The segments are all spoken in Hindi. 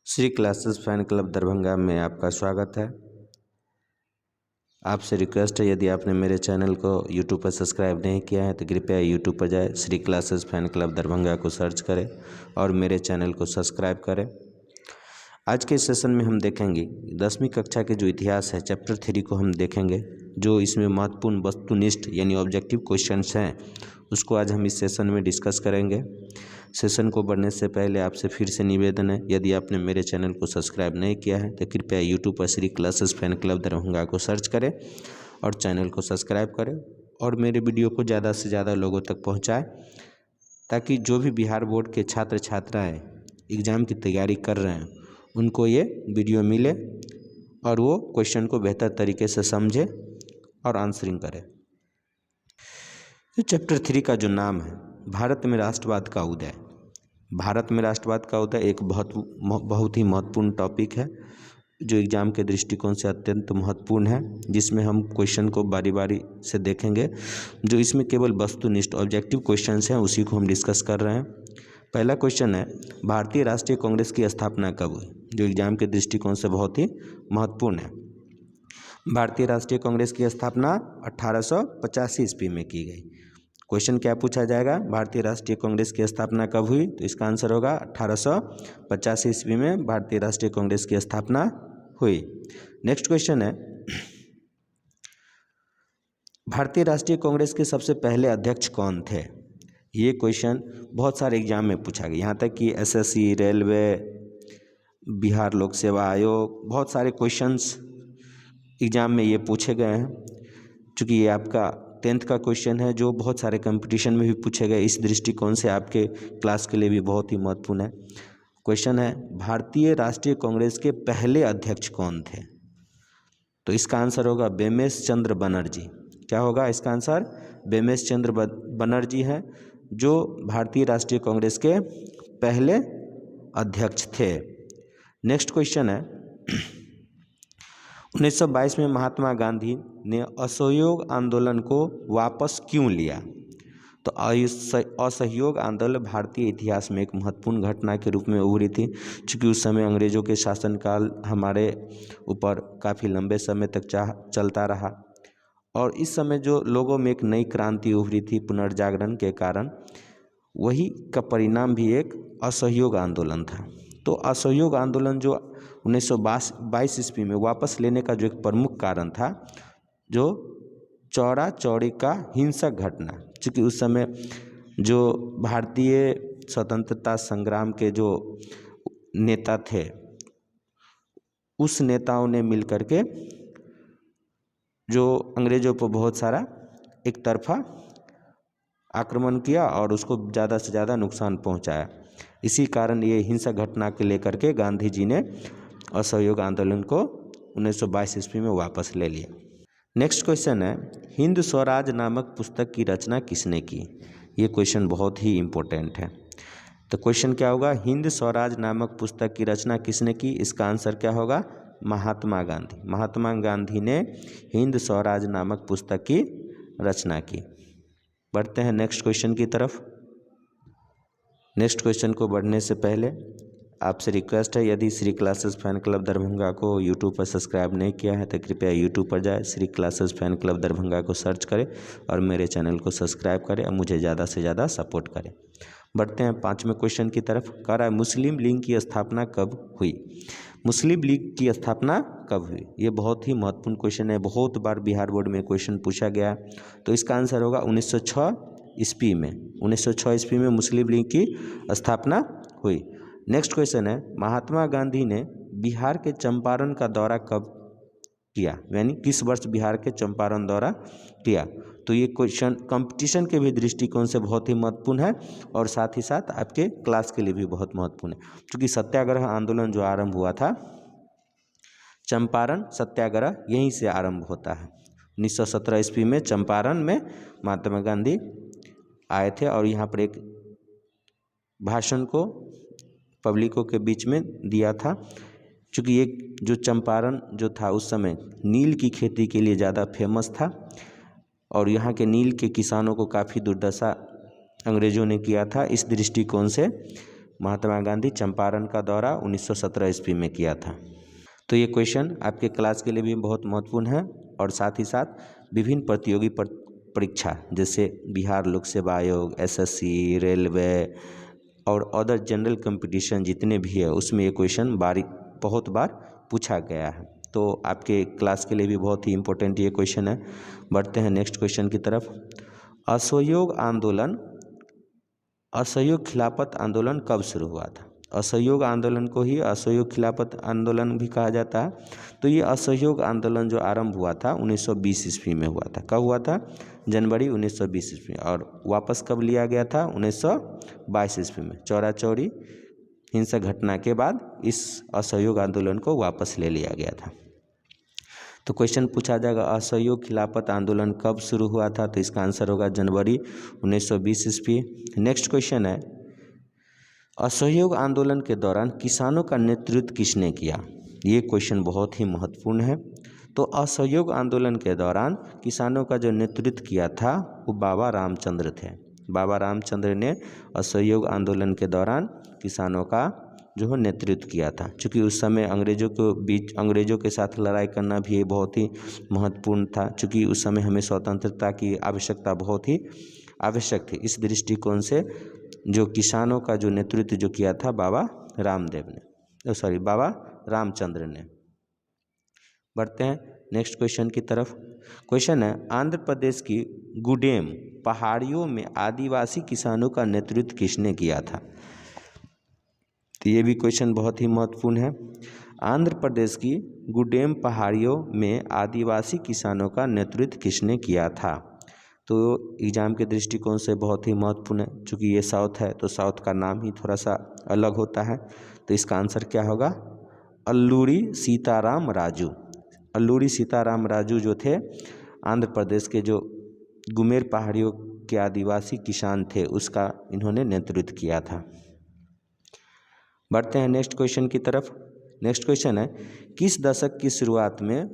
Shri classes fan club Darbhanga में आपका स्वागत है। आपसे रिक्वेस्ट है, यदि आपने मेरे चैनल को यूट्यूब पर सब्सक्राइब नहीं किया है तो कृपया यूट्यूब पर जाए, Shri classes fan club Darbhanga को सर्च करें और मेरे चैनल को सब्सक्राइब करें। आज के सेशन में हम देखेंगे 10वीं कक्षा के जो इतिहास है चैप्टर 3 को हम देखेंगे। जो इसमें महत्वपूर्ण वस्तुनिष्ठ यानी ऑब्जेक्टिव क्वेश्चंस हैं उसको आज हम इस सेशन में डिस्कस करेंगे। सेशन को बढ़ने से पहले आपसे फिर से निवेदन है, यदि आपने मेरे चैनल को सब्सक्राइब नहीं किया है तो कृपया यूट्यूब पर Shri classes fan club Darbhanga को सर्च करें और चैनल को सब्सक्राइब करें और मेरे वीडियो को ज़्यादा से ज़्यादा लोगों तक पहुँचाएँ, ताकि जो भी बिहार बोर्ड के छात्र छात्राएँ एग्ज़ाम की तैयारी कर रहे हैं उनको ये वीडियो मिले और वो क्वेश्चन को बेहतर तरीके से समझे और आंसरिंग करें। तो चैप्टर 3 का जो नाम है भारत में राष्ट्रवाद का उदय। भारत में राष्ट्रवाद का उदय एक बहुत ही महत्वपूर्ण टॉपिक है जो एग्ज़ाम के दृष्टिकोण से अत्यंत महत्वपूर्ण है, जिसमें हम क्वेश्चन को बारी बारी से देखेंगे। जो इसमें केवल वस्तुनिष्ठ ऑब्जेक्टिव क्वेश्चंस हैं उसी को हम डिस्कस कर रहे हैं। पहला क्वेश्चन है, भारतीय राष्ट्रीय कांग्रेस की स्थापना कब हुई, जो एग्ज़ाम के दृष्टिकोण से बहुत ही महत्वपूर्ण है। भारतीय राष्ट्रीय कांग्रेस की स्थापना 1885 ईस्वी में की गई। क्वेश्चन क्या पूछा जाएगा, भारतीय राष्ट्रीय कांग्रेस की स्थापना कब हुई, तो इसका आंसर होगा 1885 ईस्वी में भारतीय राष्ट्रीय कांग्रेस की स्थापना हुई। नेक्स्ट क्वेश्चन है, भारतीय राष्ट्रीय कांग्रेस के सबसे पहले अध्यक्ष कौन थे। ये क्वेश्चन बहुत सारे एग्जाम में पूछा गया, यहाँ तक कि एसएससी, रेलवे, बिहार लोक सेवा आयोग, बहुत सारे क्वेश्चंस एग्ज़ाम में ये पूछे गए हैं। चूँकि ये आपका 10th का क्वेश्चन है जो बहुत सारे कंपटीशन में भी पूछे गए, इस दृष्टिकोण से आपके क्लास के लिए भी बहुत ही महत्वपूर्ण है। क्वेश्चन है, भारतीय राष्ट्रीय कांग्रेस के पहले अध्यक्ष कौन थे, तो इसका आंसर होगा बेमेश चंद्र बनर्जी। क्या होगा इसका आंसर, बेमेश चंद्र बनर्जी हैं जो भारतीय राष्ट्रीय कांग्रेस के पहले अध्यक्ष थे। नेक्स्ट क्वेश्चन है, 1922 में महात्मा गांधी ने असहयोग आंदोलन को वापस क्यों लिया। तो असहयोग आंदोलन भारतीय इतिहास में एक महत्वपूर्ण घटना के रूप में उभरी थी, क्योंकि उस समय अंग्रेज़ों के शासनकाल हमारे ऊपर काफ़ी लंबे समय तक चलता रहा और इस समय जो लोगों में एक नई क्रांति उभरी थी पुनर्जागरण के कारण, वही का परिणाम भी एक असहयोग आंदोलन था। तो असहयोग आंदोलन जो 1922 ईस्वी में वापस लेने का जो एक प्रमुख कारण था, जो चौरा चौरी का हिंसक घटना, क्योंकि उस समय जो भारतीय स्वतंत्रता संग्राम के जो नेता थे उस नेताओं ने मिलकर के जो अंग्रेज़ों पर बहुत सारा एक तरफा आक्रमण किया और उसको ज़्यादा से ज़्यादा नुकसान पहुंचाया। इसी कारण ये हिंसक घटना के लेकर के गांधी जी ने असहयोग आंदोलन को 1922 ईस्वी में वापस ले लिया। नेक्स्ट क्वेश्चन है, हिंद स्वराज नामक पुस्तक की रचना किसने की। ये क्वेश्चन बहुत ही इम्पोर्टेंट है। तो क्वेश्चन क्या होगा, हिंद स्वराज नामक पुस्तक की रचना किसने की, इसका आंसर क्या होगा, महात्मा गांधी। महात्मा गांधी ने हिंद स्वराज नामक पुस्तक की रचना की। बढ़ते हैं नेक्स्ट क्वेश्चन की तरफ। नेक्स्ट क्वेश्चन को बढ़ने से पहले आपसे रिक्वेस्ट है, यदि Shri classes fan club Darbhanga को यूट्यूब पर सब्सक्राइब नहीं किया है तो कृपया यूट्यूब पर जाए, Shri classes fan club Darbhanga को सर्च करें और मेरे चैनल को सब्सक्राइब करें और मुझे ज़्यादा से ज़्यादा सपोर्ट करें। बढ़ते हैं 5वें क्वेश्चन की तरफ। कह रहा है, मुस्लिम लीग की स्थापना कब हुई। मुस्लिम लीग की स्थापना कब हुई, ये बहुत ही महत्वपूर्ण क्वेश्चन है, बहुत बार बिहार बोर्ड में क्वेश्चन पूछा गया। तो इसका आंसर होगा 1906 ईस्वी में। 1906 ईस्वी में मुस्लिम लीग की स्थापना हुई। नेक्स्ट क्वेश्चन है, महात्मा गांधी ने बिहार के चंपारण का दौरा कब किया, यानी किस वर्ष बिहार के चंपारण दौरा किया। तो ये क्वेश्चन कंपटीशन के भी दृष्टिकोण से बहुत ही महत्वपूर्ण है और साथ ही साथ आपके क्लास के लिए भी बहुत महत्वपूर्ण है, क्योंकि सत्याग्रह आंदोलन जो आरंभ हुआ था, चंपारण सत्याग्रह यहीं से आरंभ होता है। 1917 ईस्वी में चंपारण में महात्मा गांधी आए थे और यहाँ पर एक भाषण को पब्लिकों के बीच में दिया था, क्योंकि ये जो चंपारण जो था उस समय नील की खेती के लिए ज़्यादा फेमस था और यहाँ के नील के किसानों को काफ़ी दुर्दशा अंग्रेज़ों ने किया था। इस दृष्टिकोण से महात्मा गांधी चंपारण का दौरा 1917 ईस्वी में किया था। तो ये क्वेश्चन आपके क्लास के लिए भी बहुत महत्वपूर्ण है और साथ ही साथ विभिन्न प्रतियोगी परीक्षा जैसे बिहार लोक सेवा आयोग, एसएससी, रेलवे और अदर जनरल कंपटीशन जितने भी है उसमें ये क्वेश्चन बहुत बार पूछा गया है। तो आपके क्लास के लिए भी बहुत ही इम्पोर्टेंट ये क्वेश्चन है। बढ़ते हैं नेक्स्ट क्वेश्चन की तरफ। असहयोग खिलाफत आंदोलन कब शुरू हुआ था? असहयोग आंदोलन को ही असहयोग खिलाफत आंदोलन भी कहा जाता है। तो ये असहयोग आंदोलन जो आरंभ हुआ था 1920 ईस्वी में हुआ था। कब हुआ था? जनवरी 1920 ईस्वी। और वापस कब लिया गया था? 1922 ईस्वी में। चौरा चौरी हिंसक घटना के बाद इस असहयोग आंदोलन को वापस ले लिया गया था। तो क्वेश्चन पूछा जाएगा असहयोग खिलाफत आंदोलन कब शुरू हुआ था? तो इसका आंसर होगा जनवरी 1920 ईस्वी। नेक्स्ट क्वेश्चन है असहयोग आंदोलन के दौरान किसानों का नेतृत्व किसने किया? ये क्वेश्चन बहुत ही महत्वपूर्ण है। तो असहयोग आंदोलन के दौरान किसानों का जो नेतृत्व किया था वो बाबा रामचंद्र थे। बाबा रामचंद्र ने असहयोग आंदोलन के दौरान किसानों का जो है नेतृत्व किया था। चूँकि उस समय अंग्रेज़ों के साथ लड़ाई करना भी बहुत ही महत्वपूर्ण था। चूँकि उस समय हमें स्वतंत्रता की आवश्यकता बहुत ही आवश्यक थी। इस दृष्टिकोण से जो किसानों का जो नेतृत्व जो किया था बाबा रामचंद्र ने। बढ़ते हैं नेक्स्ट क्वेश्चन की तरफ। क्वेश्चन है आंध्र प्रदेश की गुडेम पहाड़ियों में आदिवासी किसानों का नेतृत्व किसने किया था? तो ये भी क्वेश्चन बहुत ही महत्वपूर्ण है। आंध्र प्रदेश की गुडेम पहाड़ियों में आदिवासी किसानों का नेतृत्व किसने किया था? तो एग्जाम के दृष्टिकोण से बहुत ही महत्वपूर्ण है। चूँकि ये साउथ है तो साउथ का नाम ही थोड़ा सा अलग होता है। तो इसका आंसर क्या होगा? अल्लूरी सीताराम राजू। अल्लूरी सीताराम राजू जो थे आंध्र प्रदेश के जो गुमेर पहाड़ियों के आदिवासी किसान थे उसका इन्होंने नेतृत्व किया था। बढ़ते हैं नेक्स्ट क्वेश्चन की तरफ। नेक्स्ट क्वेश्चन है किस दशक की शुरुआत में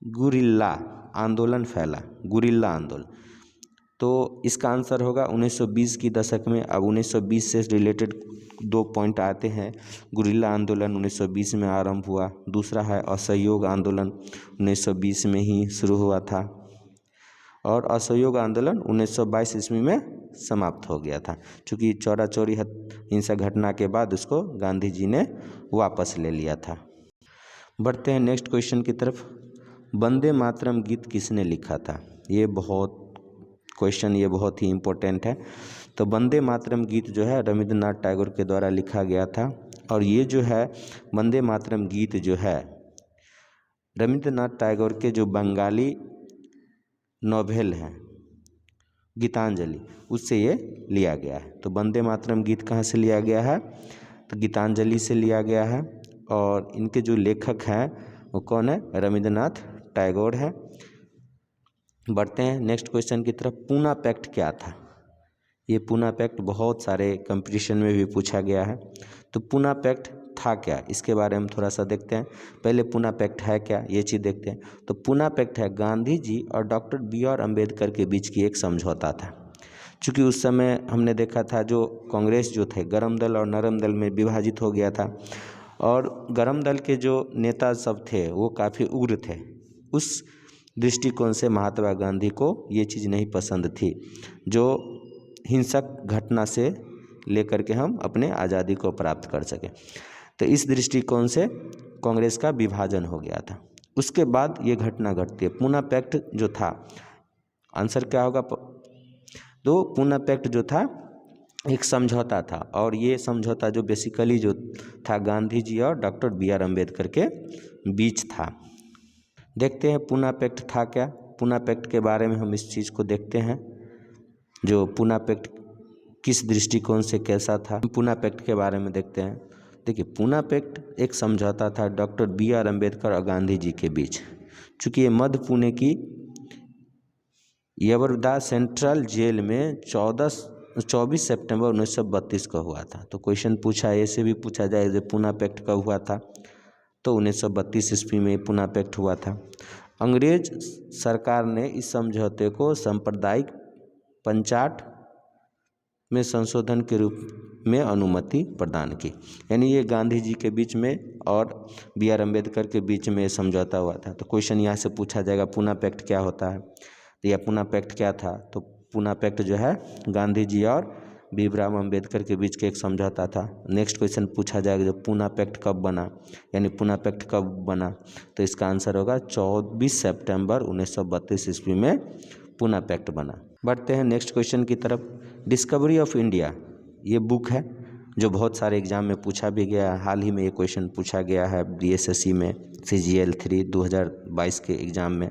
गुरिल्ला आंदोलन फैला? गुरिल्ला आंदोलन। तो इसका आंसर होगा 1920 की दशक में। अब 1920 से रिलेटेड दो पॉइंट आते हैं। गुरिल्ला आंदोलन 1920 में आरंभ हुआ। दूसरा है असहयोग आंदोलन 1920 में ही शुरू हुआ था और असहयोग आंदोलन 1922 ईस्वी में समाप्त हो गया था। चूँकि चौरा चौरी हिंसा घटना के बाद उसको गांधी जी ने वापस ले लिया था। बढ़ते हैं नेक्स्ट क्वेश्चन की तरफ। वंदे मातरम गीत किसने लिखा था? ये बहुत ही इम्पोर्टेंट है। तो वंदे मातरम गीत जो है रविंद्रनाथ टैगोर के द्वारा लिखा गया था। और ये जो है वंदे मातरम गीत जो है रविंद्रनाथ टैगोर के जो बंगाली नॉवेल हैं गीतांजलि उससे ये लिया गया है। तो वंदे मातरम गीत कहाँ से लिया गया है? तो गीतांजलि से लिया गया है। और इनके जो लेखक हैं वो कौन है? रविंद्रनाथ टैगोर है। बढ़ते हैं नेक्स्ट क्वेश्चन की तरफ। पूना पैक्ट क्या था? ये पूना पैक्ट बहुत सारे कंपटीशन में भी पूछा गया है। तो पूना पैक्ट था क्या, इसके बारे में थोड़ा सा देखते हैं। पहले पूना पैक्ट है क्या ये चीज़ देखते हैं। तो पूना पैक्ट है गांधी जी और डॉक्टर बी.आर. अम्बेडकर के बीच की एक समझौता था। चूँकि उस समय हमने देखा था जो कांग्रेस जो थे गर्म दल और नरम दल में विभाजित हो गया था और गर्म दल के जो नेता सब थे वो काफ़ी उग्र थे। उस दृष्टिकोण से महात्मा गांधी को ये चीज़ नहीं पसंद थी जो हिंसक घटना से लेकर के हम अपने आज़ादी को प्राप्त कर सकें। तो इस दृष्टिकोण से कांग्रेस का विभाजन हो गया था। उसके बाद ये घटना घटती है। पूना पैक्ट जो था, आंसर क्या होगा? तो पूना पैक्ट जो था एक समझौता था और ये समझौता जो बेसिकली जो था गांधी जी और डॉक्टर बी.आर. अम्बेडकर के बीच था। देखते हैं पूना पैक्ट था क्या। पूना पैक्ट के बारे में हम इस चीज़ को देखते हैं जो पूना पैक्ट किस दृष्टिकोण से कैसा था। पूना पैक्ट के बारे में देखते हैं। देखिए पूना पैक्ट एक समझौता था डॉक्टर बी.आर. अम्बेडकर और गांधी जी के बीच। चूँकि ये मध्य पुणे की यवरदा सेंट्रल जेल में 24 सितंबर 1932 को हुआ था। तो क्वेश्चन पूछा ऐसे भी पूछा जाए जो पूना पैक्ट कब हुआ था? तो 1932 ईस्वी में पूना पैक्ट हुआ था। अंग्रेज सरकार ने इस समझौते को सांप्रदायिक पंचाट में संशोधन के रूप में अनुमति प्रदान की। यानी ये गांधी जी के बीच में और B.R. अम्बेडकर के बीच में समझौता हुआ था। तो क्वेश्चन यहाँ से पूछा जाएगा पूना पैक्ट क्या होता है, तो यह पूना पैक्ट क्या था। तो पूना पैक्ट जो है गांधी जी और भीमराव अम्बेडकर के बीच के एक समझौता था। नेक्स्ट क्वेश्चन पूछा जाएगा जो पूना पैक्ट कब बना, यानी पूना पैक्ट कब बना, तो इसका आंसर होगा 24 सितंबर 1932 ईस्वी में पूना पैक्ट बना। बढ़ते हैं नेक्स्ट क्वेश्चन की तरफ। डिस्कवरी ऑफ इंडिया ये बुक है जो बहुत सारे एग्जाम में पूछा भी गया है। हाल ही में ये क्वेश्चन पूछा गया है BSSC में CGL 3 2022 के एग्जाम में।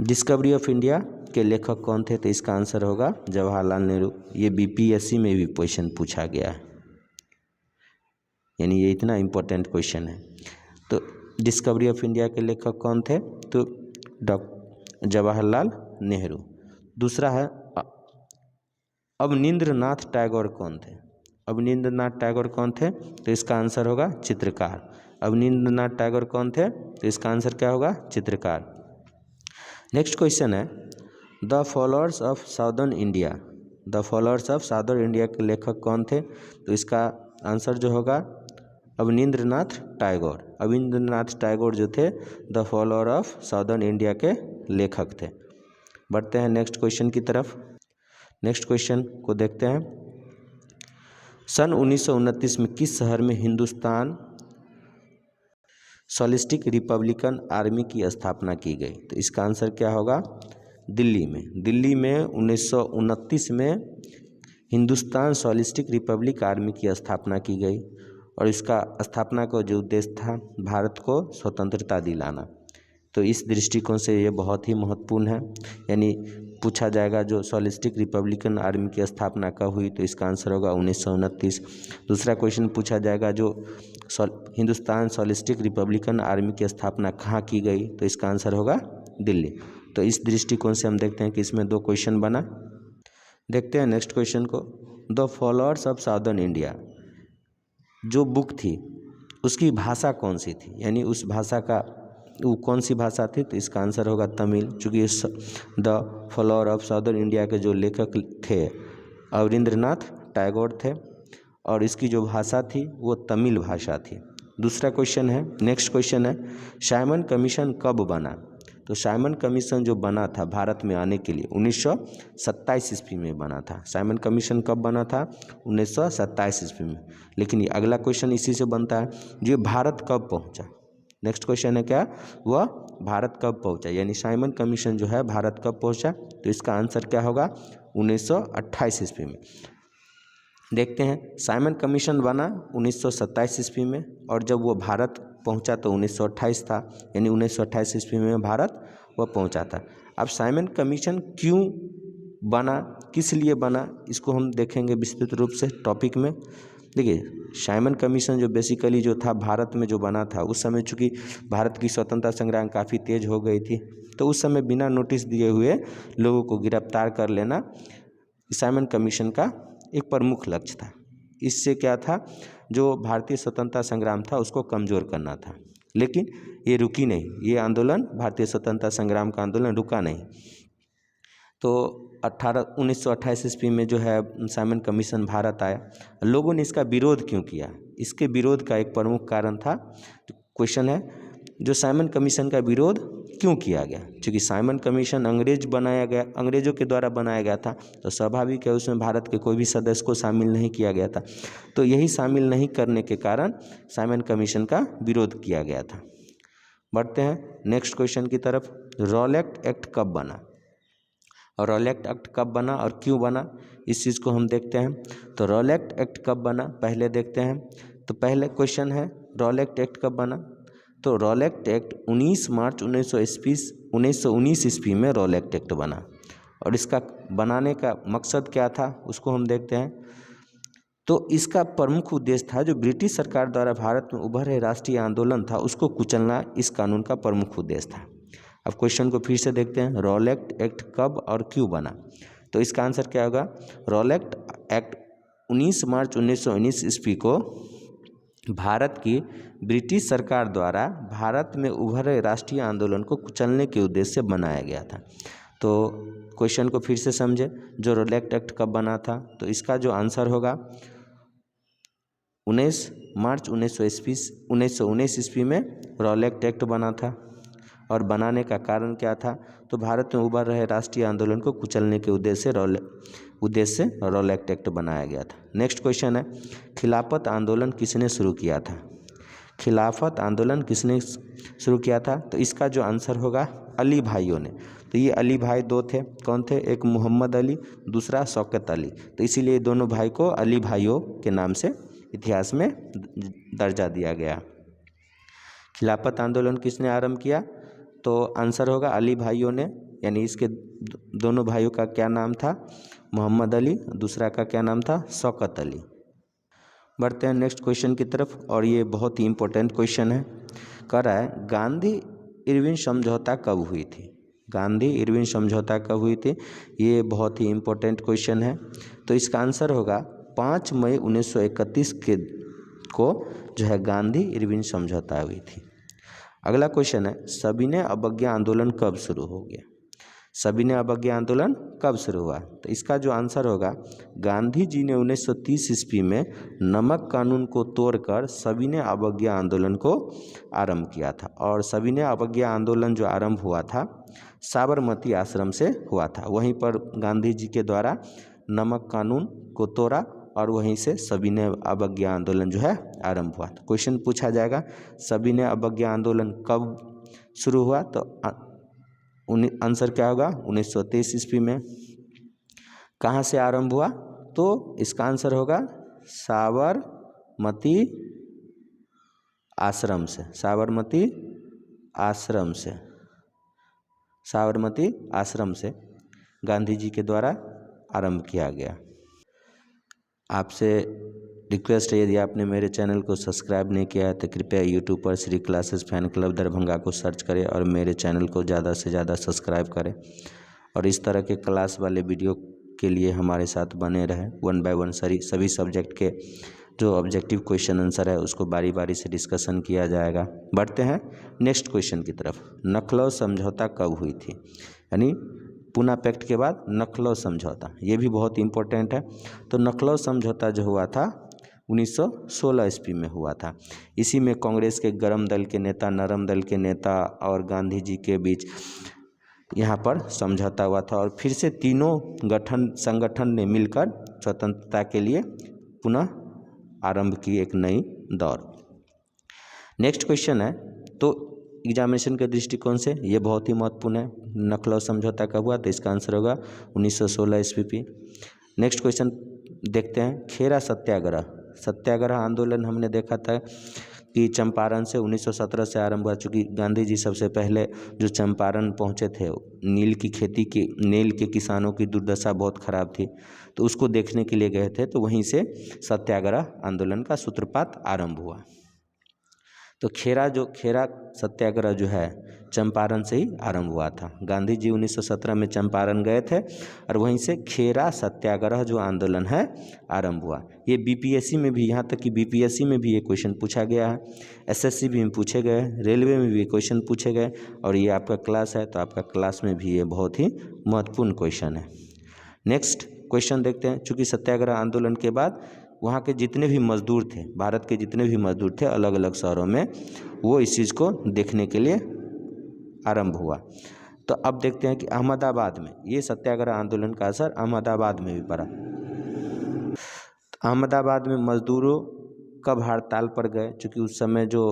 डिस्कवरी ऑफ इंडिया के लेखक कौन थे, तो इसका आंसर होगा जवाहरलाल नेहरू। ये BPSC में भी क्वेश्चन पूछा गया है, यानी ये इतना इम्पोर्टेंट क्वेश्चन है। तो डिस्कवरी ऑफ इंडिया के लेखक कौन थे, तो जवाहरलाल नेहरू। दूसरा है अवनींद्रनाथ टैगोर कौन थे। अवनींद्रनाथ टैगोर कौन थे, तो इसका आंसर होगा चित्रकार। अवनींद्रनाथ टैगोर कौन थे, तो इसका आंसर क्या होगा चित्रकार। नेक्स्ट क्वेश्चन है the followers of southern India. The followers of southern India के लेखक कौन थे, तो इसका आंसर जो होगा अवनींद्रनाथ टैगोर। अवनींद्रनाथ टैगोर जो थे the follower of southern India के लेखक थे। बढ़ते हैं नेक्स्ट क्वेश्चन की तरफ। नेक्स्ट क्वेश्चन को देखते हैं। सन 1929 में किस शहर में हिंदुस्तान सोशलिस्टिक रिपब्लिकन आर्मी की स्थापना की गई, तो इसका आंसर क्या होगा दिल्ली में। दिल्ली में 1929 में हिंदुस्तान सोशलिस्टिक रिपब्लिक आर्मी की स्थापना की गई और इसका स्थापना का जो उद्देश्य था भारत को स्वतंत्रता दिलाना। तो इस दृष्टिकोण से ये बहुत ही महत्वपूर्ण है। यानी पूछा जाएगा जो सोशलिस्टिक रिपब्लिकन आर्मी की स्थापना कब हुई, तो इसका आंसर होगा 1929। दूसरा क्वेश्चन पूछा जाएगा जो हिंदुस्तान सोशलिस्टिक रिपब्लिकन आर्मी की स्थापना कहाँ की गई, तो इसका आंसर होगा दिल्ली। तो इस दृष्टिकोण से हम देखते हैं कि इसमें 2 क्वेश्चन बना। देखते हैं नेक्स्ट क्वेश्चन को। The followers of southern India जो बुक थी उसकी भाषा कौन सी थी, यानी उस भाषा का वो कौन सी भाषा थी, तो इसका आंसर होगा तमिल। चूँकि the follower of southern India के जो लेखक थे अवनींद्रनाथ टैगोर थे और इसकी जो भाषा थी वो तमिल भाषा थी। दूसरा क्वेश्चन है, नेक्स्ट क्वेश्चन है साइमन कमीशन कब बना, तो साइमन कमीशन जो बना था भारत में आने के लिए 1927 ईस्वी में बना था। साइमन कमीशन कब बना था 1927 ईस्वी में। लेकिन ये अगला क्वेश्चन इसी से बनता है जो भारत कब पहुंचा। नेक्स्ट क्वेश्चन है क्या, वह भारत कब पहुंचा, यानी साइमन कमीशन जो है भारत कब पहुंचा, तो इसका आंसर क्या होगा 1928 ईस्वी में। देखते हैं साइमन कमीशन बना 1927 ईस्वी में और जब वो भारत पहुंचा तो 1928 था, यानी 1928 ईस्वी में भारत वह पहुंचा था। अब साइमन कमीशन क्यों बना, किस लिए बना, इसको हम देखेंगे विस्तृत रूप से टॉपिक में। देखिए साइमन कमीशन जो बेसिकली जो था भारत में जो बना था, उस समय चूँकि भारत की स्वतंत्रता संग्राम काफ़ी तेज हो गई थी, तो उस समय बिना नोटिस दिए हुए लोगों को गिरफ्तार कर लेना साइमन कमीशन का एक प्रमुख लक्ष्य था। इससे क्या था, जो भारतीय स्वतंत्रता संग्राम था उसको कमज़ोर करना था। लेकिन ये रुकी नहीं, ये आंदोलन भारतीय स्वतंत्रता संग्राम का आंदोलन रुका नहीं। तो 1928 ईस्वी में जो है साइमन कमीशन भारत आया। लोगों ने इसका विरोध क्यों किया, इसके विरोध का एक प्रमुख कारण था। क्वेश्चन है जो साइमन कमीशन का विरोध क्यों किया गया, क्योंकि साइमन कमीशन अंग्रेजों के द्वारा बनाया गया था, तो स्वाभाविक है उसमें भारत के कोई भी सदस्य को शामिल नहीं किया गया था। तो यही शामिल नहीं करने के कारण साइमन कमीशन का विरोध किया गया था। बढ़ते हैं नेक्स्ट क्वेश्चन की तरफ। रॉलेट एक्ट कब बना, और रॉलेट एक्ट कब बना और क्यों बना, इस चीज़ को हम देखते हैं। तो रॉलेट एक्ट कब बना पहले देखते हैं। तो पहले क्वेश्चन है रॉलेट एक्ट कब बना, तो रॉलेट एक्ट 19 मार्च 1919 ईस्वी में रॉलेट एक्ट बना और इसका बनाने का मकसद क्या था उसको हम देखते हैं। तो इसका प्रमुख उद्देश्य था जो ब्रिटिश सरकार द्वारा भारत में उभर रहे राष्ट्रीय आंदोलन था उसको कुचलना इस कानून का प्रमुख उद्देश्य था। अब क्वेश्चन को फिर से देखते हैं, रॉलेट एक्ट कब और क्यों बना, तो इसका आंसर क्या होगा। रॉलेट एक्ट 19 मार्च 1919 ईस्वी को भारत की ब्रिटिश सरकार द्वारा भारत में उभर रहे राष्ट्रीय आंदोलन को कुचलने के उद्देश्य से बनाया गया था। तो क्वेश्चन को फिर से समझे, जो रॉलेट एक्ट कब बना था, तो इसका जो आंसर होगा 19 मार्च 1919 ईस्वी में रॉलेट एक्ट बना था। और बनाने का कारण क्या था, तो भारत में उभर रहे राष्ट्रीय आंदोलन को कुचलने के उद्देश्य से रॉलेट एक्ट बनाया गया था। नेक्स्ट क्वेश्चन है, खिलाफत आंदोलन किसने शुरू किया था? खिलाफत आंदोलन किसने शुरू किया था, तो इसका जो आंसर होगा अली भाइयों ने। तो ये अली भाई दो थे, कौन थे, एक मोहम्मद अली, दूसरा शौकत अली। तो इसीलिए दोनों भाई को अली भाइयों के नाम से इतिहास में दर्जा दिया गया। खिलाफत आंदोलन किसने आरंभ किया, तो आंसर होगा अली भाइयों ने, यानी इसके दोनों भाइयों का क्या नाम था, मोहम्मद अली, दूसरा का क्या नाम था, शौकत अली। बढ़ते हैं नेक्स्ट क्वेश्चन की तरफ, और ये बहुत ही इम्पोर्टेंट क्वेश्चन है। कह रहा है गांधी इरविन समझौता कब हुई थी? गांधी इरविन समझौता कब हुई थी? ये बहुत ही इम्पोर्टेंट क्वेश्चन है। तो इसका आंसर होगा 5 मई 1931 को जो है गांधी इरविन समझौता हुई थी। अगला क्वेश्चन है, सविनय अवज्ञा आंदोलन कब शुरू हो गया? सविनय अवज्ञा आंदोलन कब शुरू हुआ? तो इसका जो आंसर होगा, गांधी जी ने 1930 ईस्वी में नमक कानून को तोड़कर सविनय अवज्ञा आंदोलन को आरंभ किया था। और सविनय अवज्ञा आंदोलन जो आरंभ हुआ था साबरमती आश्रम से हुआ था। वहीं पर गांधी जी के द्वारा नमक कानून को तोड़ा और वहीं से सविनय अवज्ञा आंदोलन जो है आरंभ हुआ। तो क्वेश्चन पूछा जाएगा सविनय अवज्ञा आंदोलन कब शुरू हुआ, तो आंसर क्या होगा 1923 ईस्वी में। कहाँ से आरंभ हुआ, तो इसका आंसर होगा साबरमती आश्रम से। साबरमती आश्रम से गांधी जी के द्वारा आरंभ किया गया। आपसे रिक्वेस्ट है, यदि आपने मेरे चैनल को सब्सक्राइब नहीं किया है तो कृपया यूट्यूब पर Shri classes fan club Darbhanga को सर्च करें और मेरे चैनल को ज़्यादा से ज़्यादा सब्सक्राइब करें। और इस तरह के क्लास वाले वीडियो के लिए हमारे साथ बने रहें। 1 बाय 1 सभी सब्जेक्ट के जो ऑब्जेक्टिव क्वेश्चन आंसर है उसको बारी बारी से डिस्कशन किया जाएगा। बढ़ते हैं नेक्स्ट क्वेश्चन की तरफ। नखलऊ समझौता कब हुई थी? यानी पूना पैक्ट के बाद नखलऊ समझौता, ये भी बहुत इम्पोर्टेंट है। तो नखलऊ समझौता जो हुआ था 1916 ईस्वी में हुआ था। इसी में कांग्रेस के गरम दल के नेता, नरम दल के नेता और गांधी जी के बीच यहाँ पर समझौता हुआ था। और फिर से तीनों संगठन ने मिलकर स्वतंत्रता के लिए पुनः आरंभ की एक नई दौर। नेक्स्ट क्वेश्चन है, तो एग्जामिनेशन के दृष्टिकोण से ये बहुत ही महत्वपूर्ण है। नखलऊ समझौता कब हुआ, तो इसका आंसर होगा 1916 ईस्वी पे। नेक्स्ट क्वेश्चन देखते हैं, खेरा सत्याग्रह आंदोलन हमने देखा था कि चंपारण से 1917 से आरंभ हुआ। चूँकि गांधी जी सबसे पहले जो चंपारण पहुंचे थे, नील के किसानों की दुर्दशा बहुत खराब थी, तो उसको देखने के लिए गए थे। तो वहीं से सत्याग्रह आंदोलन का सूत्रपात आरंभ हुआ। तो खेरा सत्याग्रह जो है चंपारण से ही आरंभ हुआ था। गांधी जी 1917 में चंपारण गए थे और वहीं से खेरा सत्याग्रह जो आंदोलन है आरंभ हुआ। ये बीपीएससी में भी, यहाँ तक कि बीपीएससी में भी ये क्वेश्चन पूछा गया है, एसएससी भी में पूछे गए, रेलवे में भी क्वेश्चन पूछे गए, और ये आपका क्लास है तो आपका क्लास में भी ये बहुत ही महत्वपूर्ण क्वेश्चन है। नेक्स्ट क्वेश्चन देखते हैं। चूँकि सत्याग्रह आंदोलन के बाद वहाँ के जितने भी मजदूर थे, भारत के जितने भी मजदूर थे अलग अलग शहरों में, वो इस चीज़ को देखने के लिए आरंभ हुआ। तो अब देखते हैं कि अहमदाबाद में ये सत्याग्रह आंदोलन का असर अहमदाबाद में भी पड़ा। अहमदाबाद में मजदूरों कब हड़ताल पर गए? चूँकि उस समय जो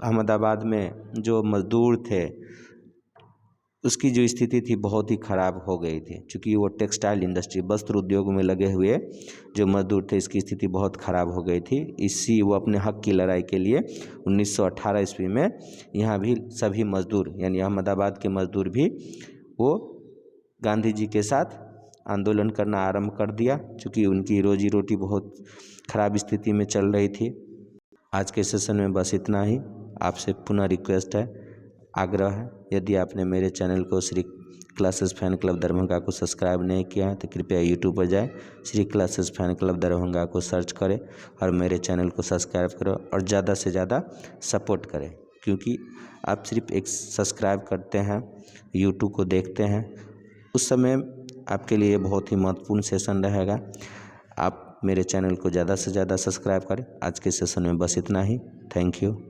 अहमदाबाद में जो मजदूर थे उसकी जो स्थिति थी बहुत ही ख़राब हो गई थी। चूँकि वो टेक्सटाइल इंडस्ट्री, वस्त्र उद्योग में लगे हुए जो मजदूर थे, इसकी स्थिति बहुत ख़राब हो गई थी। वो अपने हक की लड़ाई के लिए 1918 ईस्वी में यहाँ भी सभी मजदूर, यानी अहमदाबाद के मजदूर भी वो गांधी जी के साथ आंदोलन करना आरंभ कर दिया। चूँकि उनकी रोजी रोटी बहुत ख़राब स्थिति में चल रही थी। आज के सेशन में बस इतना ही। आपसे पुनः रिक्वेस्ट है, आग्रह है, यदि आपने मेरे चैनल को Shri classes fan club Darbhanga को सब्सक्राइब नहीं किया है तो कृपया यूट्यूब पर जाएं, Shri classes fan club Darbhanga को सर्च करें और मेरे चैनल को सब्सक्राइब करो और ज़्यादा से ज़्यादा सपोर्ट करें। क्योंकि आप सिर्फ एक सब्सक्राइब करते हैं, यूट्यूब को देखते हैं उस समय आपके लिए बहुत ही महत्वपूर्ण सेशन रहेगा। आप मेरे चैनल को ज़्यादा से ज़्यादा सब्सक्राइब करें। आज के सेशन में बस इतना ही। Thank you.